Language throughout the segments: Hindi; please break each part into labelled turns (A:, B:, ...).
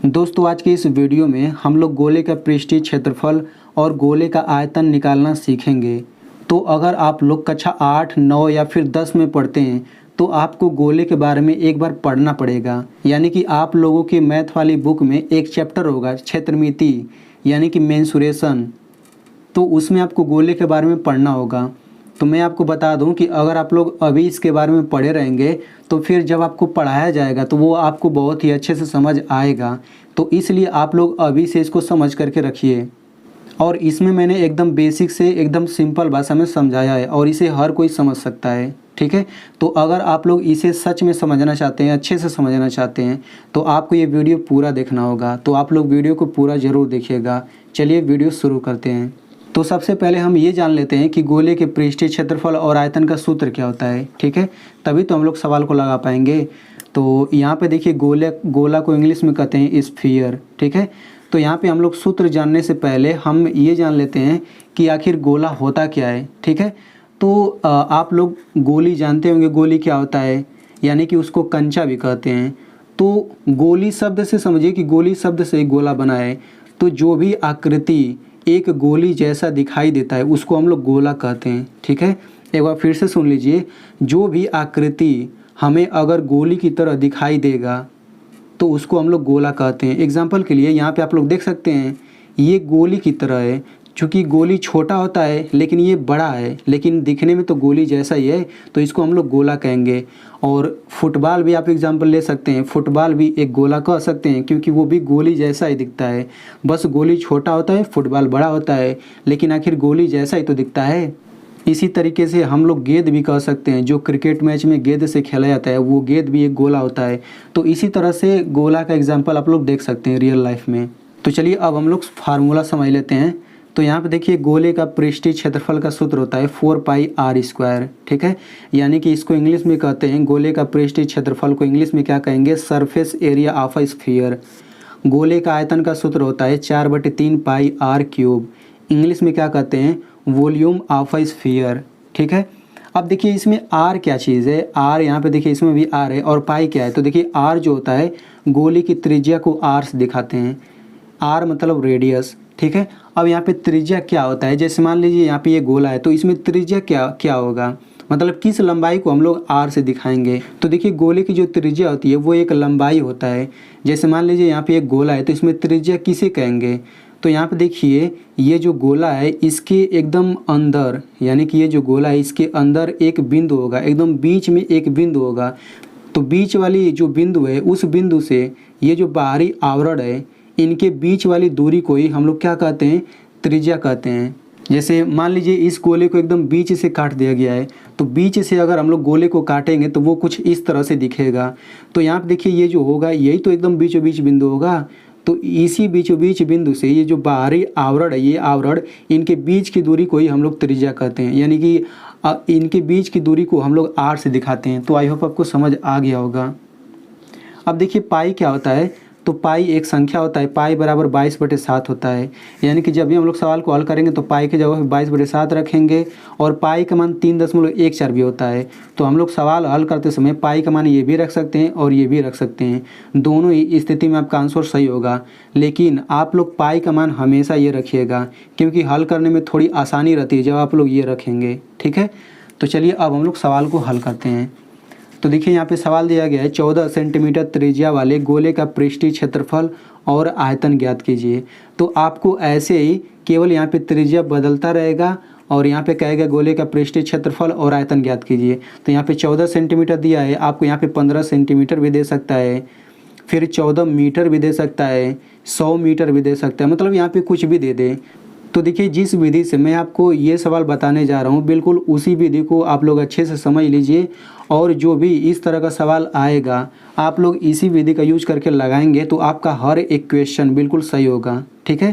A: दोस्तों आज के इस वीडियो में हम लोग गोले का पृष्ठीय क्षेत्रफल और गोले का आयतन निकालना सीखेंगे। तो अगर आप लोग कक्षा 8, 9 या फिर 10 में पढ़ते हैं तो आपको गोले के बारे में एक बार पढ़ना पड़ेगा। यानी कि आप लोगों की मैथ वाली बुक में एक चैप्टर होगा क्षेत्रमिति यानी कि मेंसुरेशन, तो उसमें आपको गोले के बारे में पढ़ना होगा। तो मैं आपको बता दूं कि अगर आप लोग अभी इसके बारे में पढ़े रहेंगे तो फिर जब आपको पढ़ाया जाएगा तो वो आपको बहुत ही अच्छे से समझ आएगा। तो इसलिए आप लोग अभी से इसको समझ करके रखिए। और इसमें मैंने एकदम बेसिक से एकदम सिंपल भाषा में समझाया है और इसे हर कोई समझ सकता है, ठीक है। तो अगर आप लोग इसे सच में समझना चाहते हैं, अच्छे से समझना चाहते हैं, तो आपको ये वीडियो पूरा देखना होगा। तो आप लोग वीडियो को पूरा ज़रूर देखिएगा। चलिए वीडियो शुरू करते हैं। तो सबसे पहले हम ये जान लेते हैं कि गोले के पृष्ठीय क्षेत्रफल और आयतन का सूत्र क्या होता है, ठीक है। तभी तो हम लोग सवाल को लगा पाएंगे। तो यहाँ पे देखिए गोला को इंग्लिश में कहते हैं स्फीयर, ठीक है। तो यहाँ पे हम लोग सूत्र जानने से पहले हम ये जान लेते हैं कि आखिर गोला होता क्या है, ठीक है। तो आप लोग गोली जानते होंगे, गोली क्या होता है, यानी कि उसको कंचा भी कहते हैं। तो गोली शब्द से समझिए कि गोली शब्द से एक गोला बना है। तो जो भी आकृति एक गोली जैसा दिखाई देता है उसको हम लोग गोला कहते हैं, ठीक है। एक बार फिर से सुन लीजिए, जो भी आकृति हमें अगर गोली की तरह दिखाई देगा तो उसको हम लोग गोला कहते हैं। एग्जाम्पल के लिए यहाँ पे आप लोग देख सकते हैं, ये गोली की तरह है। चूँकि गोली छोटा होता है लेकिन ये बड़ा है, लेकिन दिखने में तो गोली जैसा ही है, तो इसको हम लोग गोला कहेंगे। और फुटबॉल भी आप एग्जाम्पल ले सकते हैं, फुटबॉल भी एक गोला कह सकते हैं क्योंकि वो भी गोली जैसा ही दिखता है। बस गोली छोटा होता है, फुटबॉल बड़ा होता है, लेकिन आखिर गोली जैसा ही तो दिखता है। इसी तरीके से हम लोग गेंद भी कह सकते हैं, जो क्रिकेट मैच में गेंद से खेला जाता है वो गेंद भी एक गोला होता है। तो इसी तरह से गोला का एग्जाम्पल आप लोग देख सकते हैं रियल लाइफ में। तो चलिए अब हम लोग फार्मूला समझ लेते हैं। तो यहाँ पे देखिए गोले का पृष्ठीय क्षेत्रफल का सूत्र होता है 4πr², ठीक है। यानी कि इसको इंग्लिश में कहते हैं, गोले का पृष्ठीय क्षेत्रफल को इंग्लिश में क्या कहेंगे, surface area of a sphere. गोले का आयतन का सूत्र होता है 4/3πr³। इंग्लिश में क्या कहते हैं, वॉल्यूम ऑफ अ स्फीयर, ठीक है। अब देखिए इसमें आर क्या चीज़ है, आर यहाँ पे देखिए इसमें भी आर है, और पाई क्या है। तो देखिए आर जो होता है गोले की त्रिज्या को आर से दिखाते हैं, आर मतलब रेडियस, ठीक है। अब यहाँ पे त्रिज्या क्या होता है, जैसे मान लीजिए यहाँ पे ये गोला है तो इसमें त्रिज्या क्या होगा, मतलब किस लंबाई को हम लोग आर से दिखाएंगे। तो देखिए गोले की जो त्रिज्या होती है वो एक लंबाई होता है। जैसे मान लीजिए यहाँ पे एक गोला है तो इसमें त्रिज्या किसे कहेंगे। तो यहाँ पे देखिए ये जो गोला है इसके एकदम अंदर, यानी कि ये जो गोला है इसके अंदर एक बिंदु होगा, एकदम बीच में एक बिंदु होगा। तो बीच वाली जो बिंदु है उस बिंदु से ये जो बाहरी आवरण है इनके बीच वाली दूरी को ही हम लोग क्या कहते हैं, त्रिज्या कहते हैं। जैसे मान लीजिए इस गोले को एकदम बीच से काट दिया गया है, तो बीच से अगर हम लोग गोले को काटेंगे तो वो कुछ इस तरह से दिखेगा। तो यहाँ पे देखिए ये जो होगा यही तो एकदम बीचों बीच बिंदु होगा। तो इसी बीचों बीच बिंदु से ये जो बाहरी आवरण है, ये आवरण इनके बीच की दूरी को ही हम लोग त्रिज्या कहते हैं, यानी कि इनके बीच की दूरी को हम लोग आर से दिखाते हैं। तो आई होप आपको समझ आ गया होगा। अब देखिए पाई क्या होता है, तो पाई एक संख्या होता है, पाई बराबर 22/7 होता है। यानी कि जब भी हम लोग सवाल को हल करेंगे तो पाई की जगह 22/7 रखेंगे, और पाई का मान 3.14 भी होता है। तो हम लोग सवाल हल करते समय पाई का मान ये भी रख सकते हैं और ये भी रख सकते हैं, दोनों ही स्थिति में आपका आंसर सही होगा। लेकिन आप लोग पाई का मान हमेशा ये रखिएगा क्योंकि हल करने में थोड़ी आसानी रहती है जब आप लोग ये रखेंगे, ठीक है। तो चलिए अब हम लोग सवाल को हल करते हैं। तो देखिए यहाँ पे सवाल दिया गया है 14 सेंटीमीटर त्रिज्या वाले गोले का पृष्ठीय क्षेत्रफल और आयतन ज्ञात कीजिए। तो आपको ऐसे ही केवल यहाँ पे त्रिज्या बदलता रहेगा और यहाँ पे कहेगा गोले का पृष्ठीय क्षेत्रफल और आयतन ज्ञात कीजिए। तो यहाँ पे 14 सेंटीमीटर दिया है, आपको यहाँ पे 15 सेंटीमीटर भी दे सकता है, फिर 14 मीटर भी दे सकता है, 100 मीटर भी दे सकता है, मतलब यहाँ पे कुछ भी दे दे। तो देखिए जिस विधि से मैं आपको ये सवाल बताने जा रहा हूँ बिल्कुल उसी विधि को आप लोग अच्छे से समझ लीजिए, और जो भी इस तरह का सवाल आएगा आप लोग इसी विधि का यूज करके लगाएंगे तो आपका हर एक क्वेश्चन बिल्कुल सही होगा, ठीक है।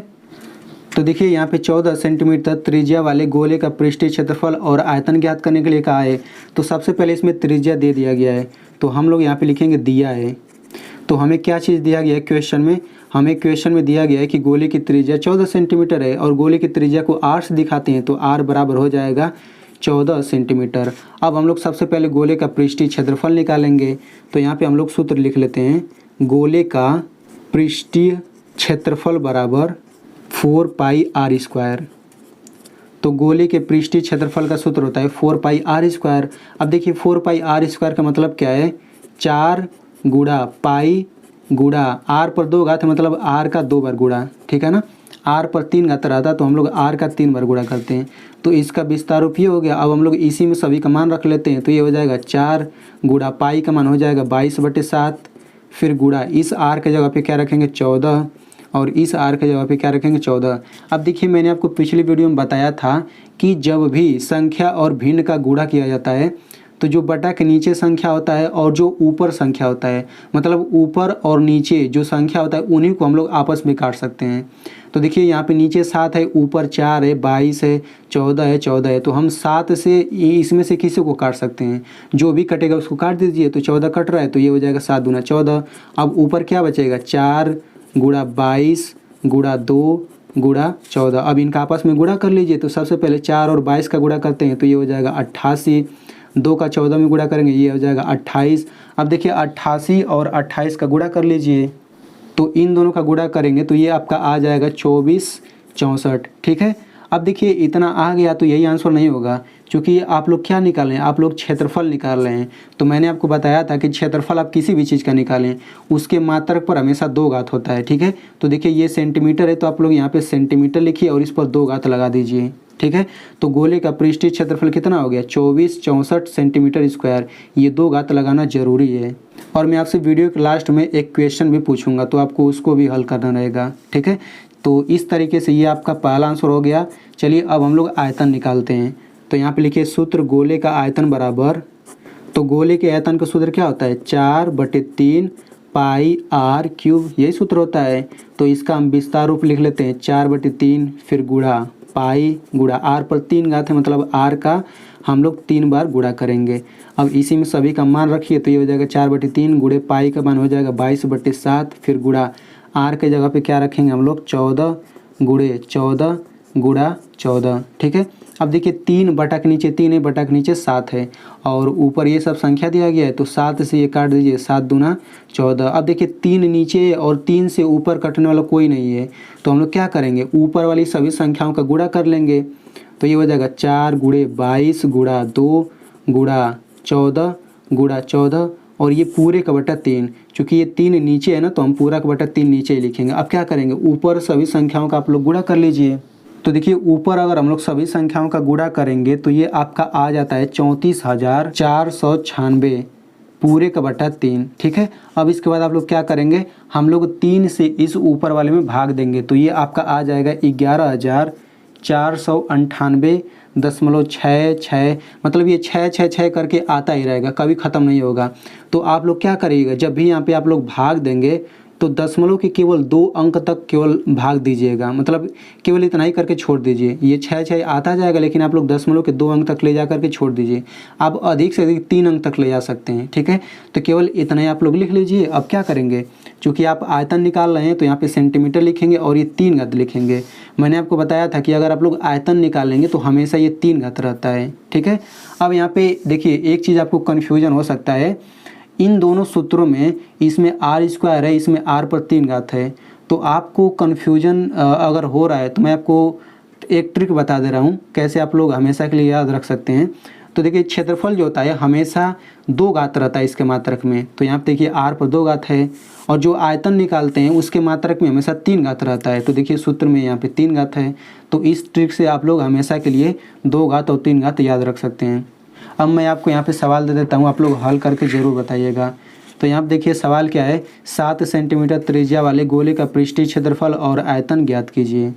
A: तो देखिए यहाँ पे 14 सेंटीमीटर त्रिज्या वाले गोले का पृष्ठीय क्षेत्रफल और आयतन ज्ञात करने के लिए कहा है। तो सबसे पहले इसमें त्रिज्या दे दिया गया है, तो हम लोग यहाँ पे लिखेंगे दिया है। तो हमें क्या चीज़ दिया गया है क्वेश्चन में, हमें क्वेश्चन में दिया गया है कि गोले की त्रिज्या 14 सेंटीमीटर है और गोले की त्रिज्या को आर से दिखाते हैं, तो आर बराबर हो जाएगा 14 सेंटीमीटर। अब हम लोग सबसे पहले गोले का पृष्ठीय क्षेत्रफल निकालेंगे। तो यहाँ पे हम लोग सूत्र लिख लेते हैं, गोले का पृष्ठीय क्षेत्रफल बराबर 4 पाई आर स्क्वायर। तो गोले के पृष्ठीय क्षेत्रफल का सूत्र होता है 4 पाई आर स्क्वायर। अब देखिए 4 पाई आर स्क्वायर का मतलब क्या है, 4 गुणा पाई गुणा आर पर 2 घात मतलब आर का 2 बार गुणा, ठीक है ना। आर पर 3 घात रहता तो हम लोग आर का 3 बार गुणा करते हैं। तो इसका विस्तार रूप ये हो गया। अब हम लोग इसी में सभी का मान रख लेते हैं। तो ये हो जाएगा 4 गुणा पाई का मान हो जाएगा 22/7, फिर गुणा इस आर के जगह पे क्या रखेंगे 14 और इस आर के जगह पे क्या रखेंगे 14। अब देखिए मैंने आपको पिछली वीडियो में बताया था कि जब भी संख्या और भिन्न का गुणा किया जाता है तो जो बटा के नीचे संख्या होता है और जो ऊपर संख्या होता है, मतलब ऊपर और नीचे जो संख्या होता है उन्हीं को हम लोग आपस में काट सकते हैं। तो देखिए यहाँ पे नीचे 7 है, ऊपर 4 है, 22 है, 14 है। तो हम 7 से इसमें से किसी को काट सकते हैं, जो भी कटेगा उसको काट दीजिए। तो 14 कट रहा है तो ये हो जाएगा 7 दूना 14। अब ऊपर क्या बचेगा 4 गुणा 22 गुणा 2 गुणा 14। अब इनका आपस में गुणा कर लीजिए। तो सबसे पहले 4 और 22 का गुणा करते हैं तो ये हो जाएगा 88, 2 का 14 में गुणा करेंगे ये हो जाएगा 28। अब देखिए 88 और 28 का गुणा कर लीजिए। तो इन दोनों का गुणा करेंगे तो ये आपका आ जाएगा 24 64, ठीक है। अब देखिए इतना आ गया तो यही आंसर नहीं होगा, क्योंकि आप लोग क्या निकाल रहे हैं, आप लोग क्षेत्रफल निकाल रहे हैं। तो मैंने आपको बताया था कि क्षेत्रफल आप किसी भी चीज़ का निकालें उसके मात्रक पर हमेशा 2 घात होता है, ठीक है। तो देखिए ये सेंटीमीटर है तो आप लोग यहाँ पे सेंटीमीटर लिखिए और इस पर 2 घात लगा दीजिए, ठीक है। तो गोले का पृष्ठीय क्षेत्रफल कितना हो गया 24 64 सेंटीमीटर स्क्वायर। ये 2 घात लगाना जरूरी है। और मैं आपसे वीडियो के लास्ट में एक क्वेश्चन भी पूछूंगा तो आपको उसको भी हल करना रहेगा, ठीक है। तो इस तरीके से ये आपका पहला आंसर हो गया। चलिए अब हम लोग आयतन निकालते हैं। तो यहाँ पे लिखिए सूत्र गोले का आयतन बराबर, तो गोले के आयतन का सूत्र क्या होता है 4/3 पाई आर क्यूब, यही सूत्र होता है। तो इसका हम विस्तार रूप लिख लेते हैं 4/3 फिर गुणा पाई गुणा आर पर 3 घात है मतलब आर का हम लोग 3 बार गुणा करेंगे। अब इसी में सभी का मान रखिए तो ये हो जाएगा 4/3 गुणे पाई का मान हो जाएगा 22/7 फिर गुणा आर के जगह पे क्या रखेंगे हम लोग 14 गुणे 14 गुणा 14, ठीक है। अब देखिए 3 बटा के नीचे 3 है, बटा के नीचे 7 है और ऊपर ये सब संख्या दिया गया है तो 7 से ये काट दीजिए 7 दूना 14। अब देखिए 3 नीचे और 3 से ऊपर कटने वाला कोई नहीं है तो हम लोग क्या करेंगे ऊपर वाली सभी संख्याओं का गुणा कर लेंगे। तो ये हो जाएगा 4 गुणे 22 गुणा 2 गुणा 14 गुणा 14 और ये पूरे का बटा 3, चूँकि ये 3 नीचे है ना तो हम पूरा का बटा 3 नीचे ही लिखेंगे। अब क्या करेंगे ऊपर सभी संख्याओं का आप लोग गुणा कर लीजिए। तो देखिए ऊपर अगर हम लोग सभी संख्याओं का गुणा करेंगे तो ये आपका आ जाता है 34,496 पूरे का बटा 3, ठीक है। अब इसके बाद आप लोग क्या करेंगे हम लोग 3 से इस ऊपर वाले में भाग देंगे तो ये आपका आ जाएगा 11,498.66, मतलब ये 6 करके आता ही रहेगा, कभी ख़त्म नहीं होगा। तो आप लोग क्या करिएगा जब भी यहाँ पे आप लोग भाग देंगे तो दशमलव के केवल 2 अंक तक केवल भाग दीजिएगा, मतलब केवल इतना ही करके छोड़ दीजिए। ये 6 आता जाएगा लेकिन आप लोग दशमलव के 2 अंक तक ले जा करके छोड़ दीजिए। आप अधिक से अधिक 3 अंक तक ले जा सकते हैं, ठीक है। तो केवल इतना ही आप लोग लिख लीजिए। अब क्या करेंगे चूँकि आप आयतन निकाल रहे हैं तो यहाँ पे सेंटीमीटर लिखेंगे और ये 3 घात लिखेंगे। मैंने आपको बताया था कि अगर आप लोग आयतन निकालेंगे तो हमेशा ये 3 घात रहता है, ठीक है। अब यहाँ पे देखिए एक चीज़ आपको कन्फ्यूजन हो सकता है इन दोनों सूत्रों में, इसमें आर स्क्वायर है इसमें आर पर 3 घात है। तो आपको कन्फ्यूजन अगर हो रहा है तो मैं आपको एक ट्रिक बता दे रहा हूँ कैसे आप लोग हमेशा के लिए याद रख सकते हैं। तो देखिए क्षेत्रफल जो होता है हमेशा 2 घात रहता है इसके मात्रक में। तो यहाँ पे देखिए आर पर 2 घात है और जो आयतन निकालते हैं उसके मात्रक में हमेशा 3 घात रहता है। तो देखिए सूत्र में यहाँ पे 3 घात है। तो इस ट्रिक से आप लोग हमेशा के लिए 2 घात और 3 घात याद रख सकते हैं। अब मैं आपको यहाँ पे सवाल दे देता हूँ, आप लोग हल करके ज़रूर बताइएगा। तो यहाँ पे देखिए सवाल क्या है 7 सेंटीमीटर त्रिज्या वाले गोले का पृष्ठीय क्षेत्रफल और आयतन ज्ञात कीजिए।